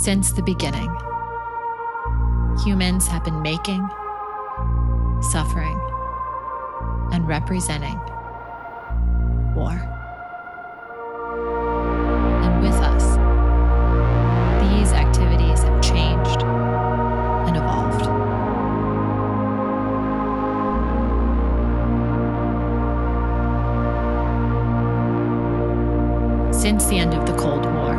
Since the beginning, humans have been making, suffering, and representing war. And with us, these activities have changed and evolved. Since the end of the Cold War,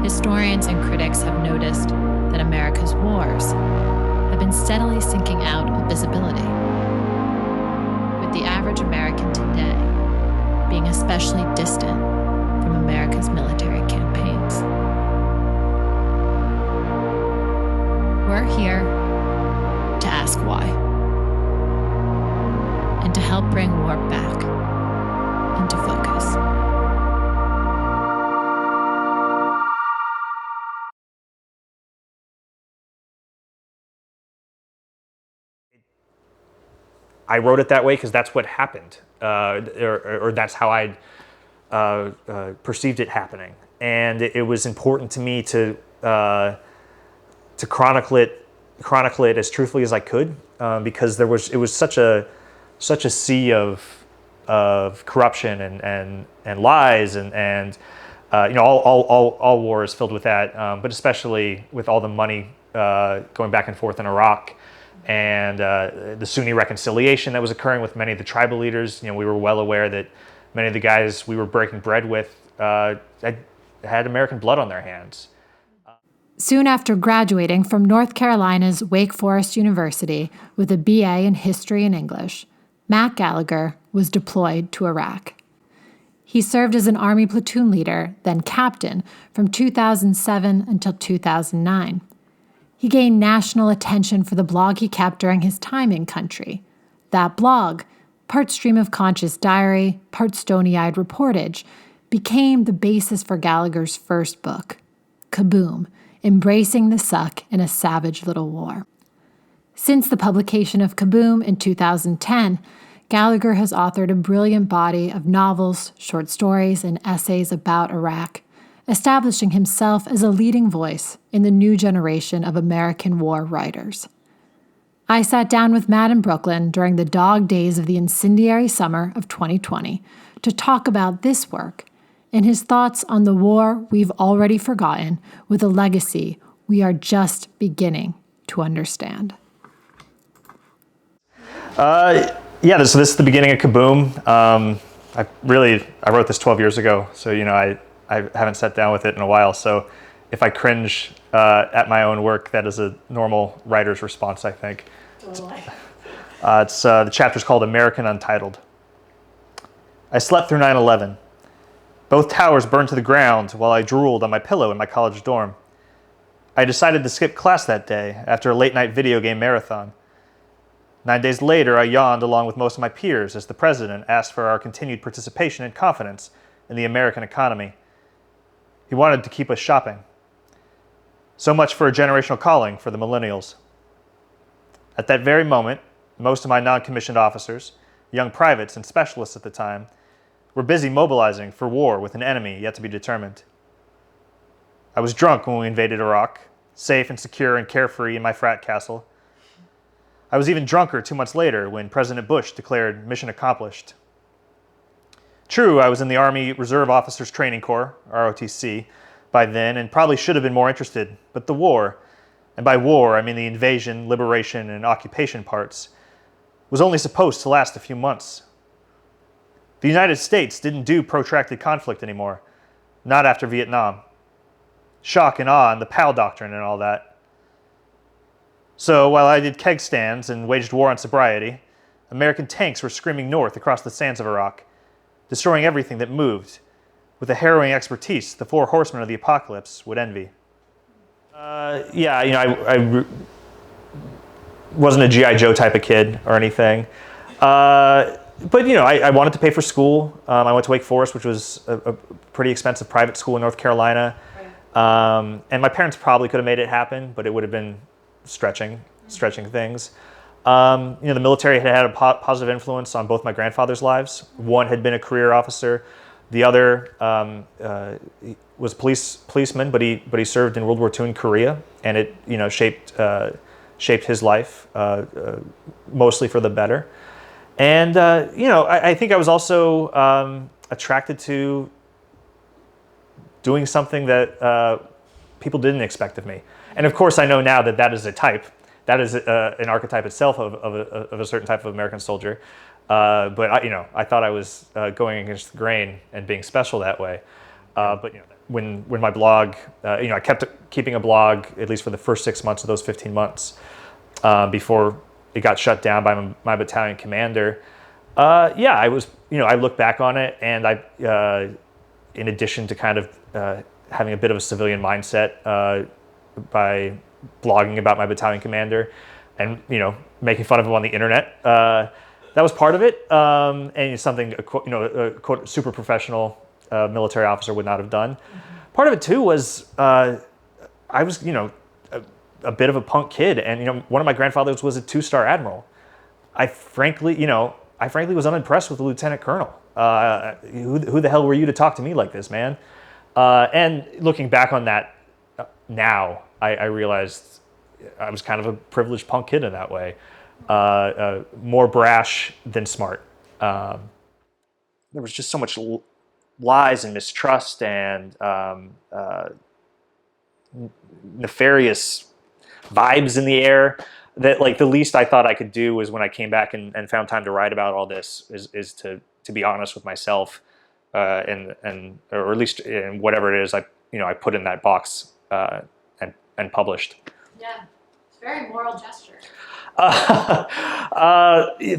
historians and critics have noticed that America's wars have been steadily sinking out of visibility, with the average American today being especially distant from America's military campaigns. We're here to ask why, and to help bring war back into focus. I wrote it that way because that's what happened, or that's how I perceived it happening, and it was important to me to chronicle it as truthfully as I could, because it was such a sea of corruption and lies and all war is filled with that, but especially with all the money going back and forth in Iraq. And the Sunni reconciliation that was occurring with many of the tribal leaders. We were well aware that many of the guys we were breaking bread with had American blood on their hands. Soon after graduating from North Carolina's Wake Forest University with a BA in History and English, Matt Gallagher was deployed to Iraq. He served as an Army platoon leader, then captain, from 2007 until 2009. He gained national attention for the blog he kept during his time in country. That blog, part stream of conscious diary, part stony-eyed reportage, became the basis for Gallagher's first book, Kaboom, Embracing the Suck in a Savage Little War. Since the publication of Kaboom in 2010, Gallagher has authored a brilliant body of novels, short stories, and essays about Iraq, establishing himself as a leading voice in the new generation of American war writers. I sat down with Matt in Brooklyn during the dog days of the incendiary summer of 2020 to talk about this work and his thoughts on the war we've already forgotten with a legacy we are just beginning to understand. So this is the beginning of Kaboom. I wrote this 12 years ago, so I haven't sat down with it in a while, so if I cringe at my own work, that is a normal writer's response, I think. Totally. The chapter's called American Untitled. I slept through 9/11. Both towers burned to the ground while I drooled on my pillow in my college dorm. I decided to skip class that day after a late-night video game marathon. 9 days later, I yawned along with most of my peers as the president asked for our continued participation and confidence in the American economy. He wanted to keep us shopping. So much for a generational calling for the millennials. At that very moment, most of my non-commissioned officers, young privates and specialists at the time, were busy mobilizing for war with an enemy yet to be determined. I was drunk when we invaded Iraq, safe and secure and carefree in my frat castle. I was even drunker 2 months later when President Bush declared mission accomplished. True, I was in the Army Reserve Officers Training Corps, ROTC, by then, and probably should have been more interested, but the war, and by war I mean the invasion, liberation, and occupation parts, was only supposed to last a few months. The United States didn't do protracted conflict anymore, not after Vietnam. Shock and awe and the PAL doctrine and all that. So while I did keg stands and waged war on sobriety, American tanks were screaming north across the sands of Iraq, destroying everything that moved, with a harrowing expertise the four horsemen of the apocalypse would envy. I wasn't a G.I. Joe type of kid or anything. But I wanted to pay for school. I went to Wake Forest, which was a pretty expensive private school in North Carolina. And my parents probably could have made it happen, but it would have been stretching things. The military had a positive influence on both my grandfather's lives. One had been a career officer. The other he was policeman, but he served in World War II in Korea, and it shaped his life mostly for the better. And I think I was also attracted to doing something that people didn't expect of me. And of course, I know now that that is a type, that is an archetype itself of a certain type of American soldier. But I thought I was going against the grain and being special that way. But when my blog, I kept keeping a blog at least for the first 6 months of those 15 months before it got shut down by my battalion commander. I was, I look back on it, and I, in addition to kind of having a bit of a civilian mindset by blogging about my battalion commander and making fun of him on the internet. That was part of it, and it's something a quote super professional military officer would not have done. Mm-hmm. Part of it too was I was a bit of a punk kid, and one of my grandfathers was a 2-star admiral. I frankly was unimpressed with the lieutenant colonel. Who the hell were you to talk to me like this, man? And looking back on that now, I realized I was kind of a privileged punk kid in that way. More brash than smart. There was just so much lies and mistrust and nefarious vibes in the air that, like, the least I thought I could do was, when I came back and found time to write about all this, is to be honest with myself, or at least in whatever it is I put in that box and published. Yeah, it's a very moral gesture.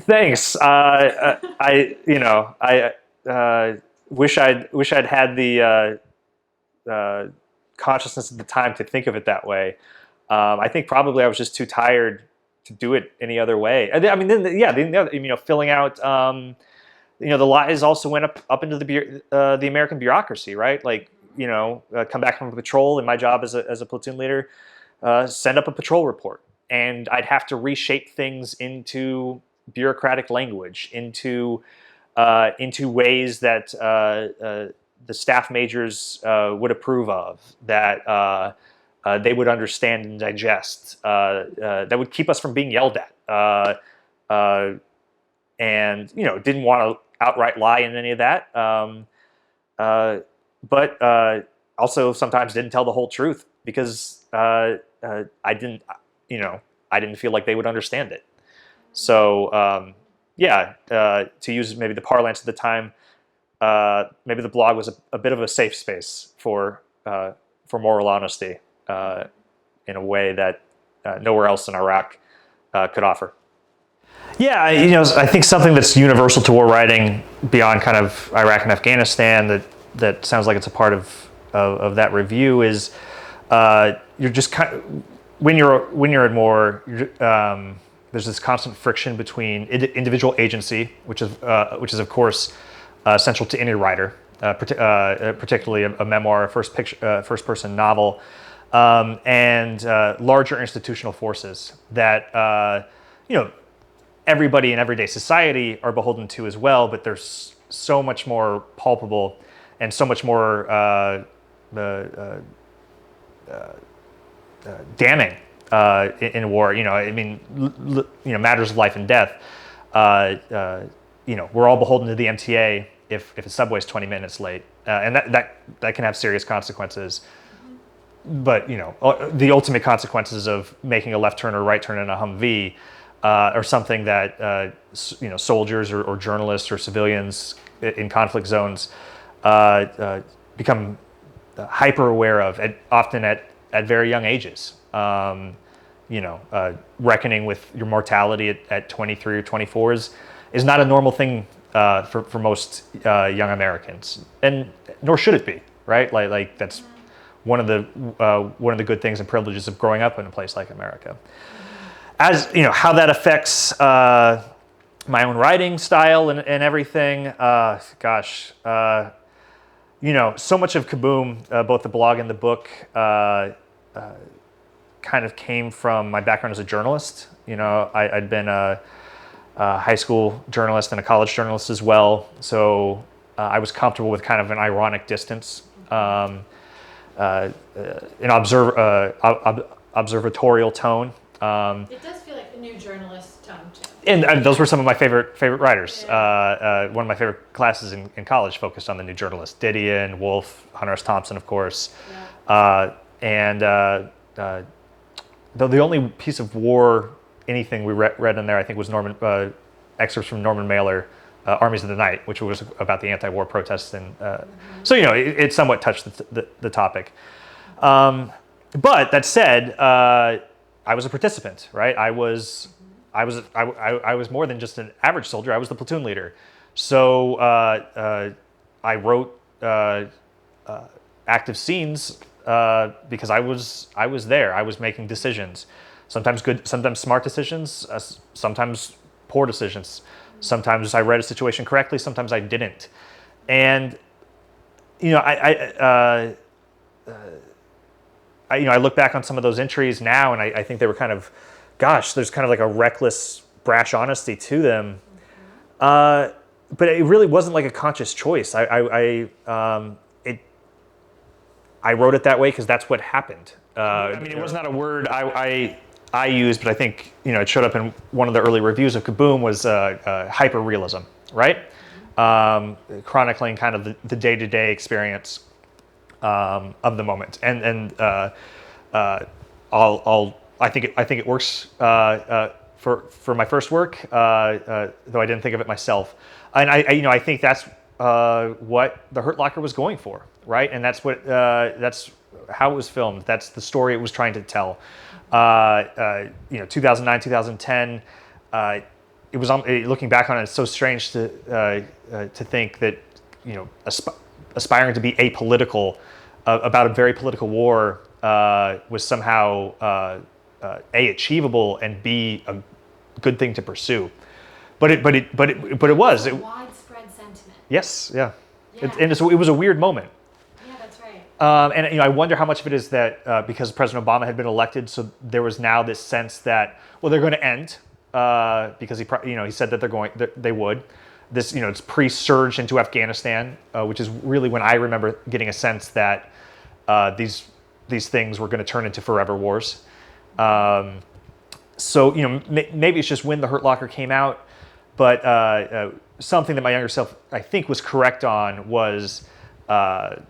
Thanks. I wish I'd had the consciousness at the time to think of it that way. I think probably I was just too tired to do it any other way. I mean, filling out. The lies also went up into the American bureaucracy, right? Like, come back from patrol, and my job as a platoon leader, send up a patrol report. And I'd have to reshape things into bureaucratic language, into ways that the staff majors would approve of, that they would understand and digest, that would keep us from being yelled at, and didn't want to outright lie in any of that, but also sometimes didn't tell the whole truth because I didn't feel like they would understand it. So to use maybe the parlance at the time, maybe the blog was a bit of a safe space for moral honesty in a way that nowhere else in Iraq could offer. Yeah, I think something that's universal to war writing beyond kind of Iraq and Afghanistan that sounds like it's a part of that review is you're just kind of, when you're in war, there's this constant friction between individual agency, which is of course central to any writer, particularly a memoir, a first-person novel, and larger institutional forces that everybody in everyday society are beholden to as well, but there's so much more palpable and so much more damning in war. Matters of life and death. We're all beholden to the MTA if a subway's 20 minutes late, and that can have serious consequences. But the ultimate consequences of making a left turn or right turn in a Humvee are something that soldiers or journalists or civilians in conflict zones become hyper aware of, often at very young ages. Reckoning with your mortality at 23 or 24 is not a normal thing for most young Americans, and nor should it be, right? Like that's one of the good things and privileges of growing up in a place like America. As how that affects my own writing style and everything. So much of Kaboom, both the blog and the book, kind of came from my background as a journalist. I'd been a high school journalist and a college journalist as well. So I was comfortable with kind of an ironic distance, an observatorial tone. It does feel like a new journalist tone too. And those were some of my favorite writers. One of my favorite classes in college focused on the new journalists: Didion, Wolfe, Hunter S. Thompson, of course. Yeah. The only piece of war anything we read in there, I think, was excerpts from Norman Mailer, Armies of the Night, which was about the anti-war protests. And so, it somewhat touched the topic. But that said, I was a participant, right? I was more than just an average soldier. I was the platoon leader. So I wrote active scenes because I was there. I was making decisions, sometimes good, sometimes smart decisions, sometimes poor decisions. Sometimes I read a situation correctly, sometimes I didn't. And I look back on some of those entries now, and I think they were kind of, there's kind of like a reckless, brash honesty to them. But it really wasn't like a conscious choice. I wrote it that way because that's what happened. It was not a word I used, but I think it showed up in one of the early reviews of Kaboom was hyper-realism, right? Chronicling kind of the day-to-day experience of the moment, and I think it works for my first work, though I didn't think of it myself. And I think that's what The Hurt Locker was going for, right? And that's how it was filmed. That's the story it was trying to tell. 2009, 2010. It was looking back on it, it's so strange to think that aspiring to be apolitical about a very political war was somehow achievable and b a good thing to pursue, but it was widespread sentiment. Yes, yeah. It was a weird moment. Yeah, that's right. And I wonder how much of it is that because President Obama had been elected, so there was now this sense that they're going to end because he said that they would. This it's pre-surge into Afghanistan, which is really when I remember getting a sense that these things were going to turn into forever wars. So maybe it's just when The Hurt Locker came out, but something that my younger self I think was correct on was an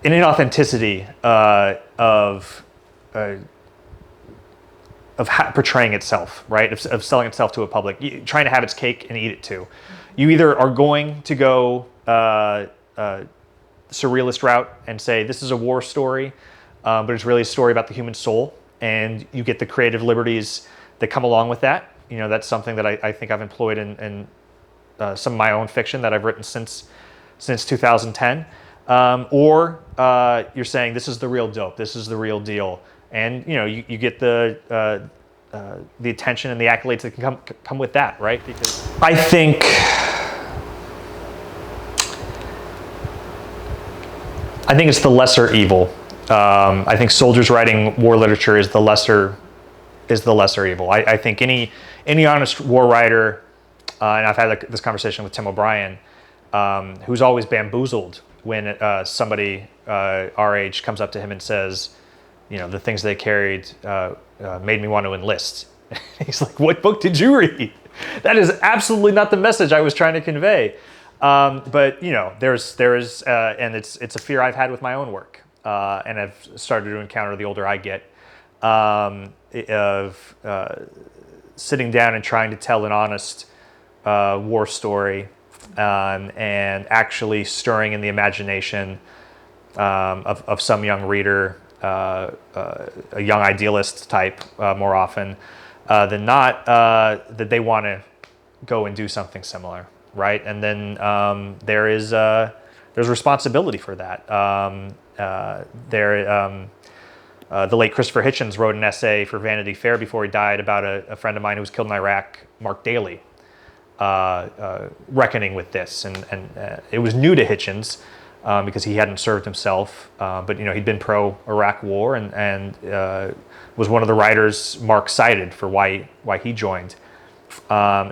inauthenticity of portraying itself, right? Of selling itself to a public, trying to have its cake and eat it too. You either are going to go surrealist route and say this is a war story, but it's really a story about the human soul, and you get the creative liberties that come along with that. That's something that I think I've employed in some of my own fiction that I've written since 2010. Or you're saying this is the real dope, this is the real deal, and you get the attention and the accolades that can come with that, right? Because I think it's the lesser evil. I think soldiers writing war literature is the lesser evil. I think any honest war writer, and I've had this conversation with Tim O'Brien, who's always bamboozled when somebody our age comes up to him and says, the things they carried made me want to enlist. He's like, what book did you read? That is absolutely not the message I was trying to convey. But there is, and it's a fear I've had with my own work, and I've started to encounter the older I get, of sitting down and trying to tell an honest war story, and actually stirring in the imagination of some young reader, a young idealist type, more often than not, that they want to go and do something similar, right? And then there's responsibility for that. The late Christopher Hitchens wrote an essay for Vanity Fair before he died about a friend of mine who was killed in Iraq, Mark Daly, reckoning with this, and it was new to Hitchens, because he hadn't served himself. But he'd been pro-Iraq War and was one of the writers Mark cited for why he joined. And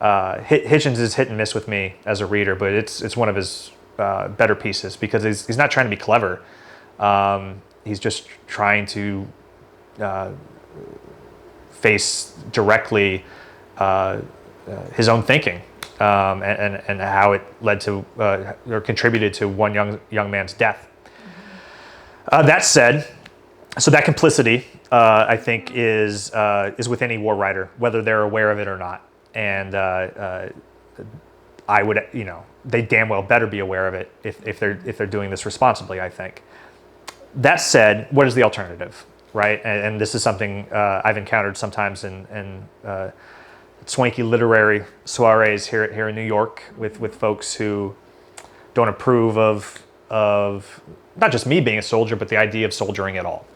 Hitchens is hit and miss with me as a reader, but it's one of his better pieces because he's not trying to be clever. He's just trying to face directly his own thinking and how it led to or contributed to one young man's death. That said, so that complicity, I think, is with any war writer, whether they're aware of it or not. And I would, they damn well better be aware of it if they're doing this responsibly, I think. That said, what is the alternative, right? And this is something I've encountered sometimes in swanky literary soirees here in New York with folks who don't approve of not just me being a soldier, but the idea of soldiering at all,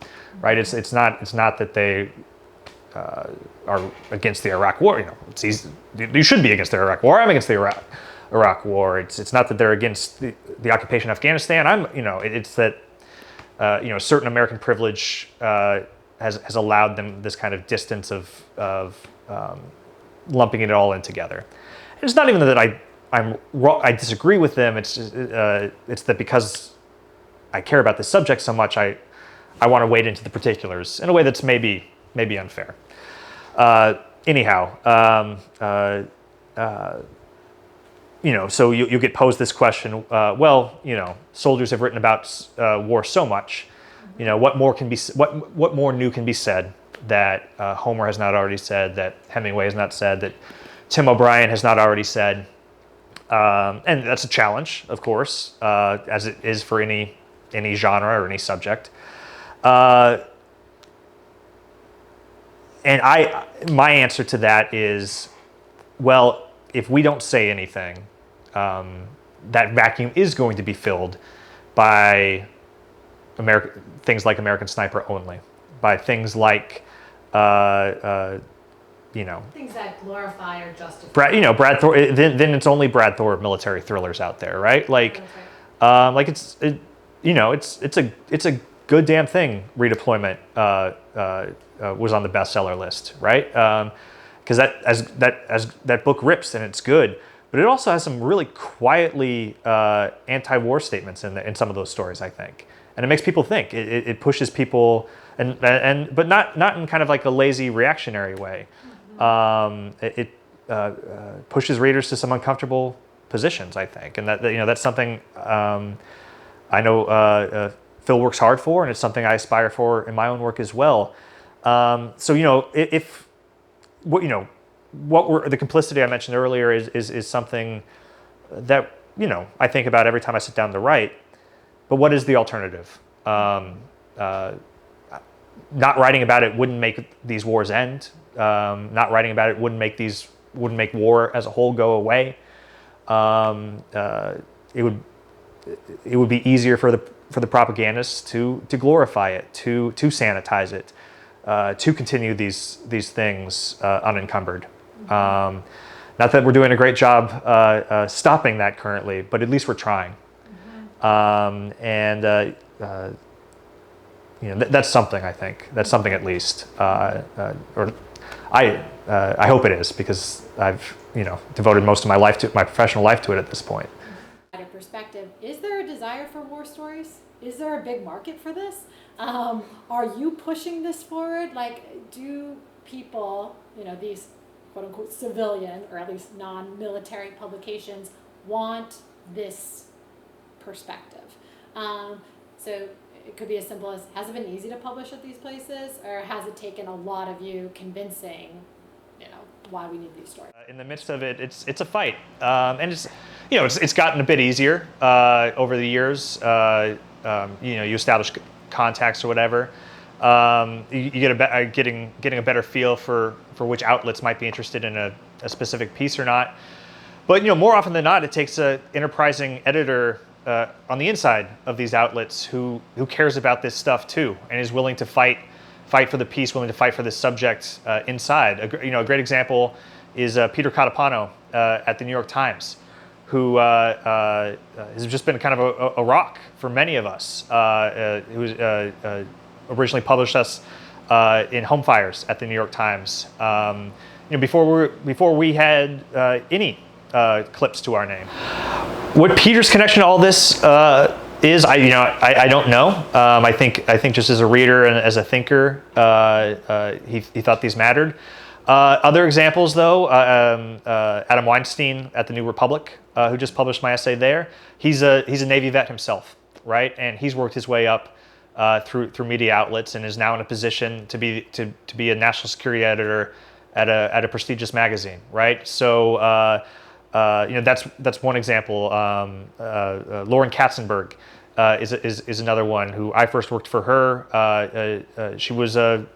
right? It's not that they are against the Iraq War. It's easy. You should be against the Iraq War. I'm against the Iraq War. It's not that they're against the occupation of Afghanistan. It's that certain American privilege has allowed them this kind of distance of lumping it all in together. And it's not even that I disagree with them. It's that because I care about this subject so much, I want to wade into the particulars in a way that's maybe unfair. So you get posed this question. Soldiers have written about war so much. What more new can be said that Homer has not already said, that Hemingway has not said, that Tim O'Brien has not already said. And that's a challenge, of course, as it is for any genre or any subject. And my answer to that is, well, if we don't say anything, that vacuum is going to be filled by things like American Sniper only, by things like, things that glorify or justify. Brad Thor. Then it's only Brad Thor military thrillers out there, right? It's a good damn thing. Redeployment was on the bestseller list, right? Because that book rips and it's good, but it also has some really quietly anti-war statements in some of those stories, I think, and it makes people think. It pushes people, but not in kind of like a lazy reactionary way. It pushes readers to some uncomfortable positions, I think, and that's something I know Phil works hard for, and it's something I aspire for in my own work as well. The complicity I mentioned earlier is something that I think about every time I sit down to write. But what is the alternative? Not writing about it wouldn't make these wars end. Not writing about it wouldn't make war as a whole go away. It would be easier for the propagandists to glorify it, to sanitize it, to continue these things unencumbered. Not that we're doing a great job stopping that currently, but at least we're trying. That's something, I think. That's something at least. I hope it is, because I've devoted most of my professional life to it at this point. Perspective, is there a desire for war stories? Is there a big market for this? Are you pushing this forward? Do people, these quote unquote civilian or at least non-military publications want this perspective? So it could be as simple as, has it been easy to publish at these places, or has it taken a lot of you convincing, why we need these stories? In the midst of it, it's a fight, and it's gotten a bit easier over the years. You establish contacts or whatever. You get getting a better feel for which outlets might be interested in a specific piece or not. But more often than not, it takes an enterprising editor on the inside of these outlets who cares about this stuff too, and is willing to fight for the piece, willing to fight for the subject inside. A great example is Peter Catapano at the New York Times. who has just been kind of a rock for many of us, who originally published us in Home Fires at the New York Times. Before we had any clips to our name. What Peter's connection to all this is, I don't know. I think just as a reader and as a thinker, he thought these mattered. Other examples, though, Adam Weinstein at the New Republic, who just published my essay there. He's a Navy vet himself, right? And he's worked his way up through media outlets and is now in a position to be a national security editor at a prestigious magazine, right? So that's one example. Lauren Katzenberg is another one who I first worked for her. She was an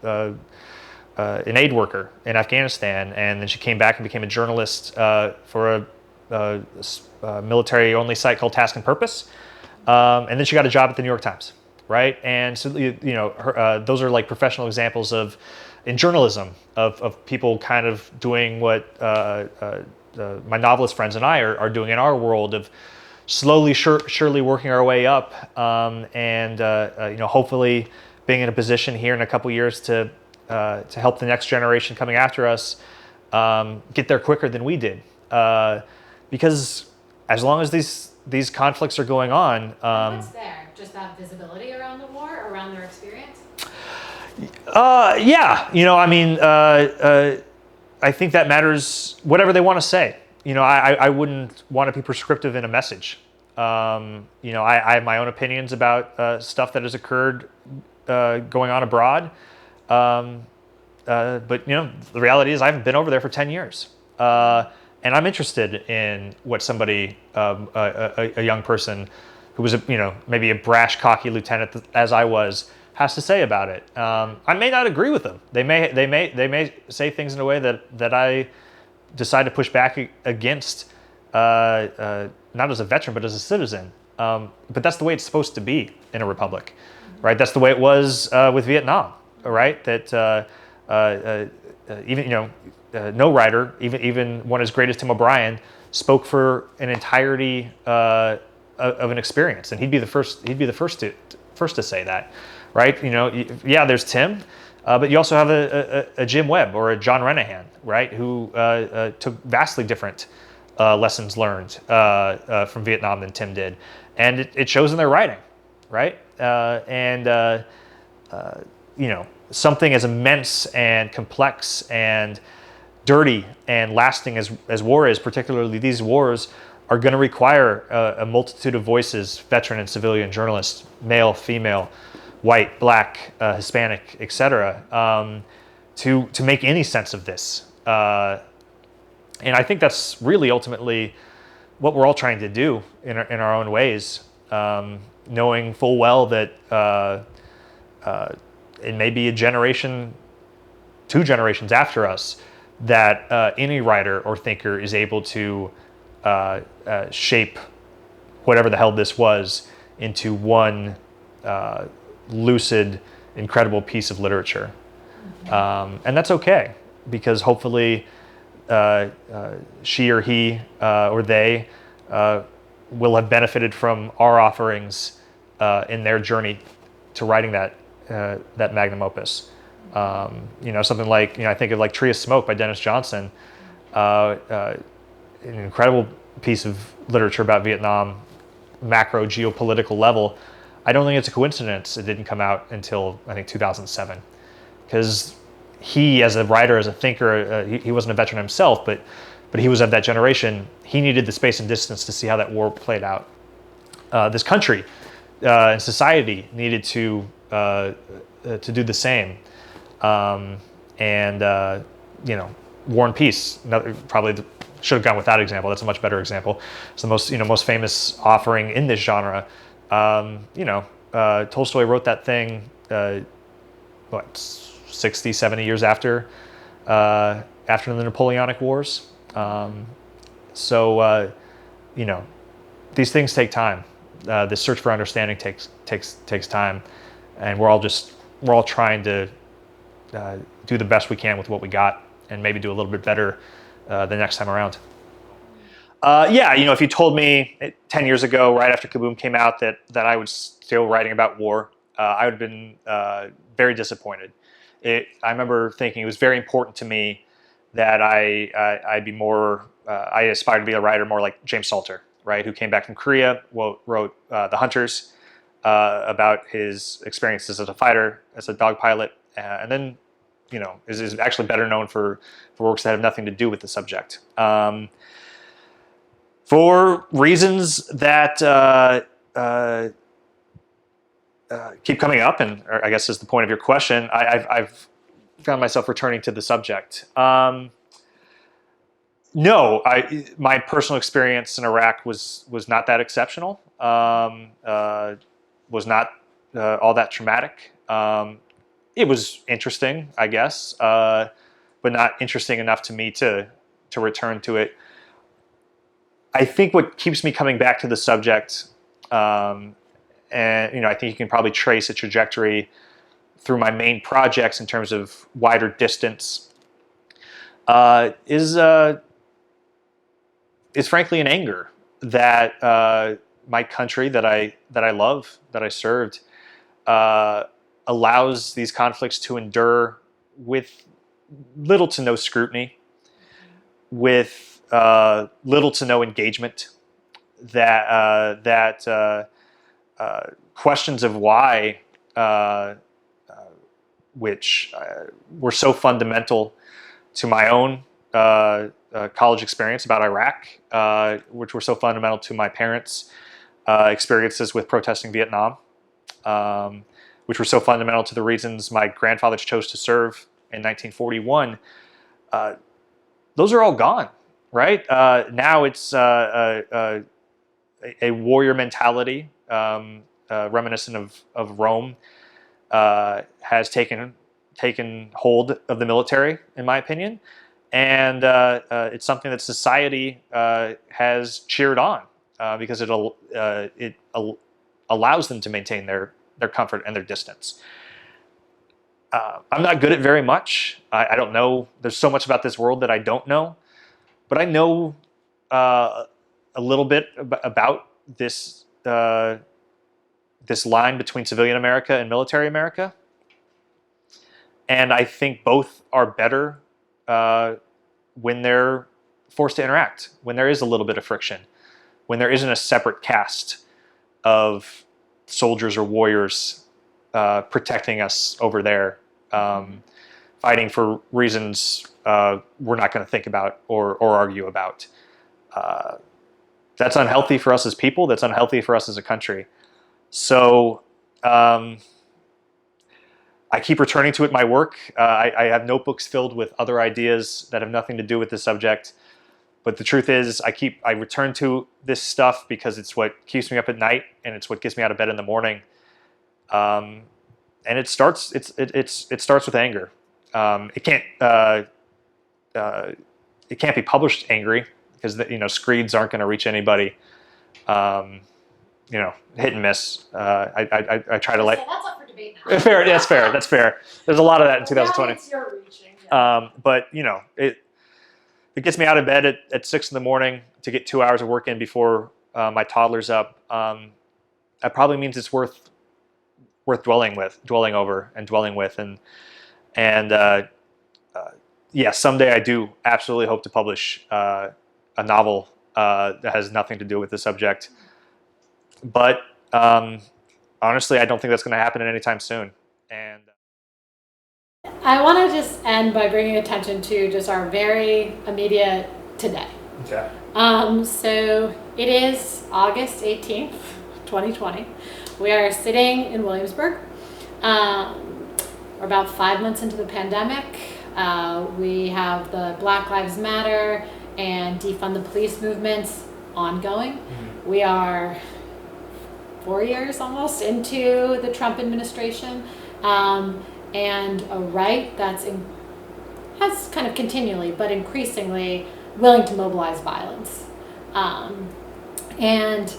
aid worker in Afghanistan, and then she came back and became a journalist for a military-only site called Task and Purpose, and then she got a job at the New York Times, right? And so those are like professional examples in journalism of people kind of doing what my novelist friends and I are doing in our world of slowly, surely working our way up, and hopefully being in a position here in a couple years to help the next generation coming after us get there quicker than we did. Because as long as these conflicts are going on, what's there? Just that visibility around the war, around their experience? Yeah, I think that matters. Whatever they want to say, I wouldn't want to be prescriptive in a message. I have my own opinions about stuff that has occurred going on abroad. But the reality is I haven't been over there for 10 years. And I'm interested in what somebody, a young person who was maybe a brash, cocky lieutenant as I was, has to say about it. I may not agree with them. They may say things in a way that I decide to push back against, not as a veteran, but as a citizen. But that's the way it's supposed to be in a republic, right? That's the way it was with Vietnam, right? That even no writer, even one as great as Tim O'Brien, spoke for an entirety of an experience, and he'd be the first to say that, right? Yeah, there's Tim, but you also have a Jim Webb or a John Renahan, right, who took vastly different lessons learned from Vietnam than Tim did, and it shows in their writing, right? Something as immense and complex and dirty and lasting as war is, particularly these wars, are going to require a multitude of voices, veteran and civilian journalists, male, female, white, black, Hispanic, etc., to make any sense of this. And I think that's really ultimately what we're all trying to do in our own ways, knowing full well that it may be a generation, 2 generations after us, that any writer or thinker is able to shape whatever the hell this was into one lucid, incredible piece of literature. And that's okay, because hopefully she or he or they will have benefited from our offerings in their journey to writing that magnum opus. Something like, I think of like Tree of Smoke by Dennis Johnson, an incredible piece of literature about Vietnam, macro geopolitical level. I don't think it's a coincidence it didn't come out until, I think, 2007. Because he, as a writer, as a thinker, he wasn't a veteran himself, but he was of that generation. He needed the space and distance to see how that war played out. This country and society needed to do the same. War and Peace, probably should have gone with that example. That's a much better example. It's the most famous offering in this genre. Tolstoy wrote that thing, 60, 70 years after the Napoleonic Wars. These things take time. The search for understanding takes time, and we're all trying to do the best we can with what we got, and maybe do a little bit better the next time around. Yeah, if you told me 10 years ago, right after Kaboom came out, that I was still writing about war, I would have been very disappointed. I remember thinking it was very important to me that I'd be more, I aspired to be a writer more like James Salter, right, who came back from Korea, wrote The Hunters, about his experiences as a fighter, as a dog pilot, and then, is actually better known for works that have nothing to do with the subject. For reasons that keep coming up, and or I guess is the point of your question, I've found myself returning to the subject. No, my personal experience in Iraq was not that exceptional. Was not all that traumatic. It was interesting, I guess, but not interesting enough to me to return to it. I think what keeps me coming back to the subject, and I think you can probably trace a trajectory through my main projects in terms of wider distance, is frankly an anger that my country that I love, that I served, allows these conflicts to endure with little to no scrutiny, with little to no engagement, that questions of why, which were so fundamental to my own college experience about Iraq, which were so fundamental to my parents' experiences with protesting Vietnam, which were so fundamental to the reasons my grandfathers chose to serve in 1941, those are all gone. Right? Now it's a warrior mentality, reminiscent of Rome, has taken hold of the military, in my opinion, and it's something that society has cheered on because it allows them to maintain their comfort and their distance. I'm not good at very much. I don't know. There's so much about this world that I don't know. But I know a little bit about this line between civilian America and military America, and I think both are better when they're forced to interact, when there is a little bit of friction, when there isn't a separate caste of soldiers or warriors protecting us over there, fighting for reasons we're not going to think about or argue about. That's unhealthy for us as people. That's unhealthy for us as a country. So I keep returning to it in my work. I have notebooks filled with other ideas that have nothing to do with this subject. But the truth is, I return to this stuff because it's what keeps me up at night, and it's what gets me out of bed in the morning. And it starts with anger. It can't be published angry because screeds aren't going to reach anybody. Hit and miss. I try to That's up for debate now. Fair. That's fair. That's fair. There's a lot of that in 2020. You're reaching. Yeah. But it gets me out of bed at 6 in the morning to get 2 hours of work in before my toddler's up. That probably means it's worth dwelling over, and yeah, someday I do absolutely hope to publish a novel that has nothing to do with the subject. But honestly, I don't think that's going to happen anytime soon. And I want to just end by bringing attention to just our very immediate today. okay. So it is August 18th, 2020. We are sitting in Williamsburg. We're about 5 months into the pandemic. We have the Black Lives Matter and defund the police movements ongoing. Mm-hmm. We are 4 years almost into the Trump administration, and a right that's has kind of continually but increasingly willing to mobilize violence. And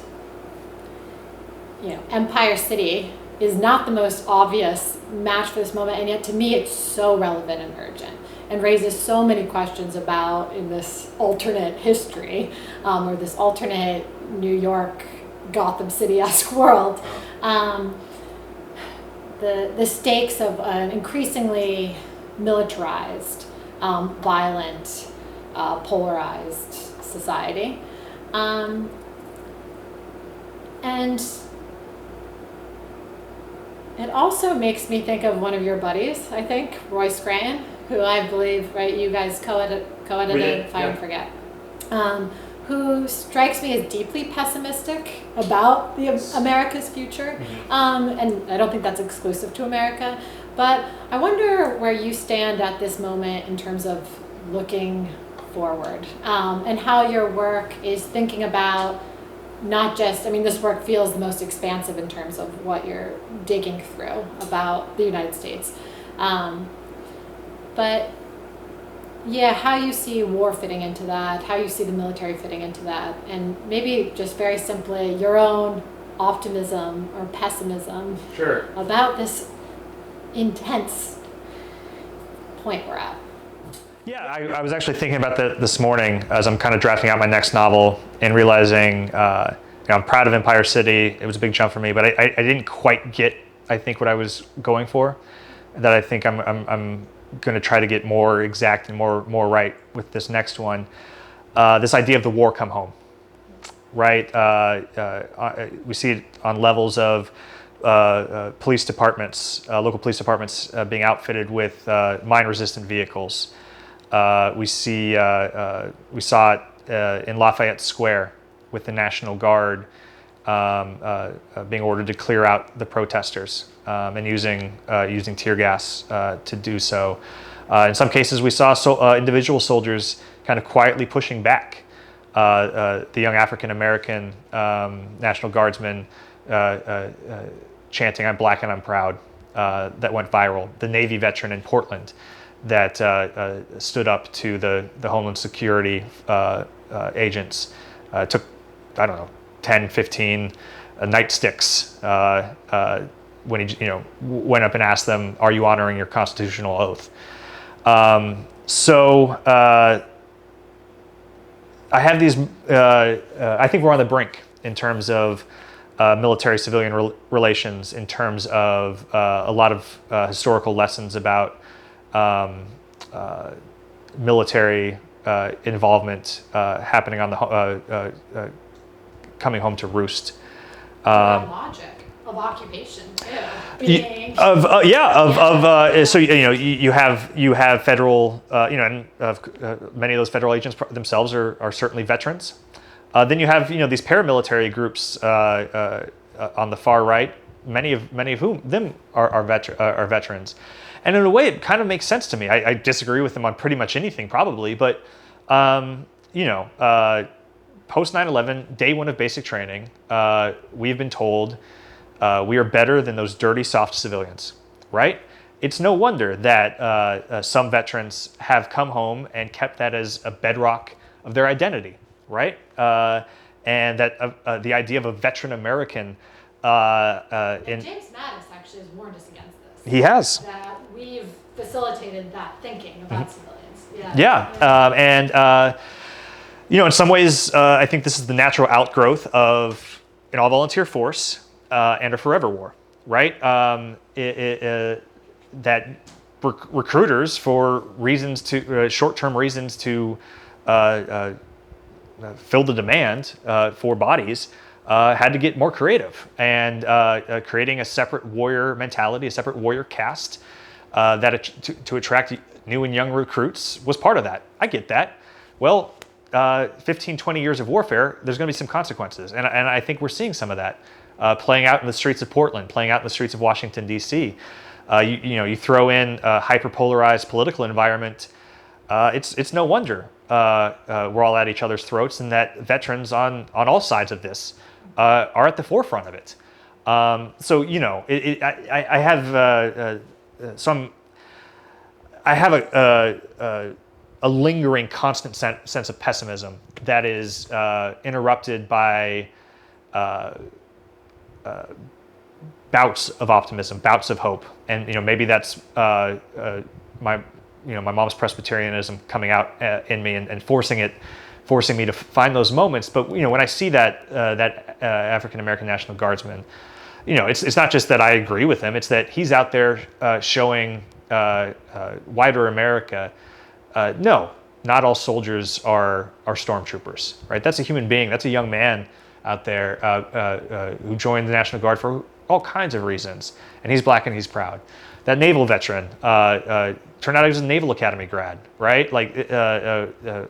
Empire City is not the most obvious match for this moment, and yet to me it's so relevant and urgent and raises so many questions about in this alternate history or this alternate New York, Gotham City-esque world. The stakes of an increasingly militarized, violent, polarized society. And it also makes me think of one of your buddies, I think, Roy Scranton, who I believe, right, you guys co-edited Fight and Forget, who strikes me as deeply pessimistic about America's future. And I don't think that's exclusive to America, but I wonder where you stand at this moment in terms of looking forward, and how your work is thinking about not just, I mean, this work feels the most expansive in terms of what you're digging through about the United States. But yeah, how you see war fitting into that, how you see the military fitting into that, and maybe just very simply your own optimism or pessimism about this intense point we're at. Yeah, I was actually thinking about that this morning as I'm kind of drafting out my next novel and realizing I'm proud of Empire City. It was a big jump for me, but I didn't quite get, I think, what I was going for. That I think I'm going to try to get more exact and more right with this next one. This idea of the war come home, right? We see it on levels of police departments, local police departments being outfitted with mine-resistant vehicles. We saw it in Lafayette Square with the National Guard being ordered to clear out the protesters and using tear gas to do so. In some cases, we saw individual soldiers kind of quietly pushing back. The young African-American National Guardsman chanting, "I'm black and I'm proud," that went viral. The Navy veteran in Portland that stood up to the Homeland Security agents, took, 10, 15 nightsticks when he went up and asked them, "Are you honoring your constitutional oath?" I have these, I think we're on the brink in terms of military-civilian relations, in terms of a lot of historical lessons about military involvement happening on the coming home to roost. Logic of occupation too. So you have federal, and many of those federal agents themselves are certainly veterans. Then you have these paramilitary groups on the far right, many of whom are veterans. And in a way, it kind of makes sense to me. I disagree with them on pretty much anything, probably, but post 9/11, day one of basic training, we've been told we are better than those dirty, soft civilians, right? It's no wonder that some veterans have come home and kept that as a bedrock of their identity, right? And that the idea of a veteran American. James Mattis actually has warned us against this. He has. That we've facilitated that thinking about civilians. And in some ways, I think this is the natural outgrowth of an all-volunteer force and a forever war, right? That recruiters, for reasons to short-term reasons to fill the demand for bodies, had to get more creative, and creating a separate warrior mentality, a separate warrior caste to attract new and young recruits was part of that. I get that. Well, 15, 20 years of warfare, there's going to be some consequences, and I think we're seeing some of that playing out in the streets of Portland, playing out in the streets of Washington, D.C. You throw in a hyper-polarized political environment, it's no wonder we're all at each other's throats, and that veterans on all sides of this are at the forefront of it. I have a lingering, constant sense of pessimism that is interrupted by bouts of optimism, bouts of hope, and maybe that's my my mom's Presbyterianism coming out in me and forcing me to find those moments. But when I see that African American National Guardsman, it's not just that I agree with him; it's that he's out there showing wider America. No, not all soldiers are stormtroopers, right? That's a human being. That's a young man out there who joined the National Guard for all kinds of reasons, and he's black and he's proud. That naval veteran turned out he was a Naval Academy grad, right? Like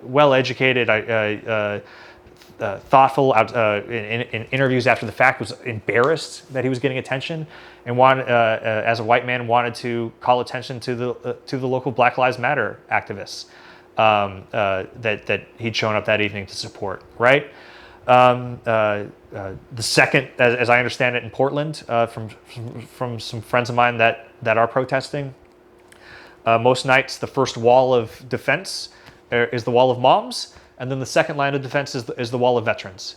well-educated, thoughtful. In interviews after the fact, was embarrassed that he was getting attention, and as a white man, wanted to call attention to the local Black Lives Matter activists that he'd shown up that evening to support, right? The second, as I understand it, in Portland, from some friends of mine that are protesting, most nights the first wall of defense is the wall of moms, and then the second line of defense is the wall of veterans.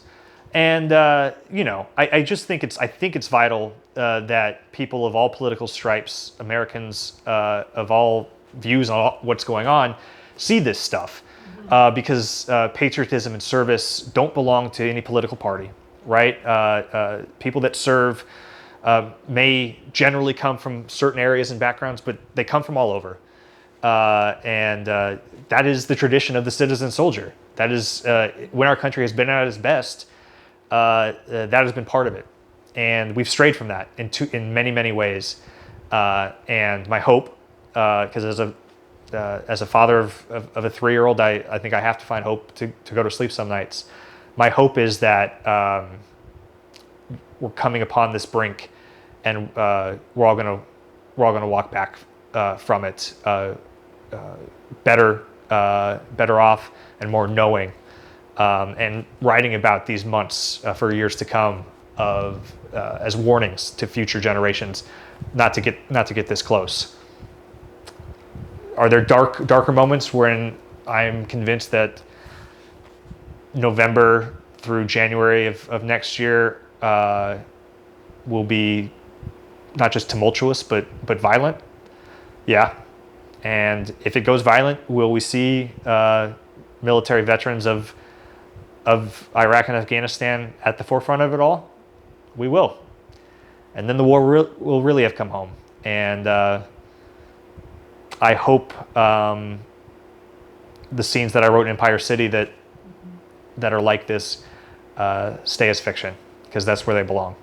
And I just think it's vital that people of all political stripes, Americans of all views on what's going on, see this stuff. Because patriotism and service don't belong to any political party, right? People that serve may generally come from certain areas and backgrounds, but they come from all over. And that is the tradition of the citizen soldier. That is, when our country has been at its best, that has been part of it. And we've strayed from that in many, many ways. And my hope, because as a father of a 3-year-old, I think I have to find hope to go to sleep some nights. My hope is that we're coming upon this brink, and we're all gonna walk back from it better off and more knowing, and writing about these months for years to come as warnings to future generations not to get this close. Are there darker moments when I'm convinced that November through January of next year will be not just tumultuous but violent? Yeah. And if it goes violent, will we see military veterans of Iraq and Afghanistan at the forefront of it all? We will. And then the war will really have come home. And I hope the scenes that I wrote in Empire City that are like this stay as fiction, because that's where they belong.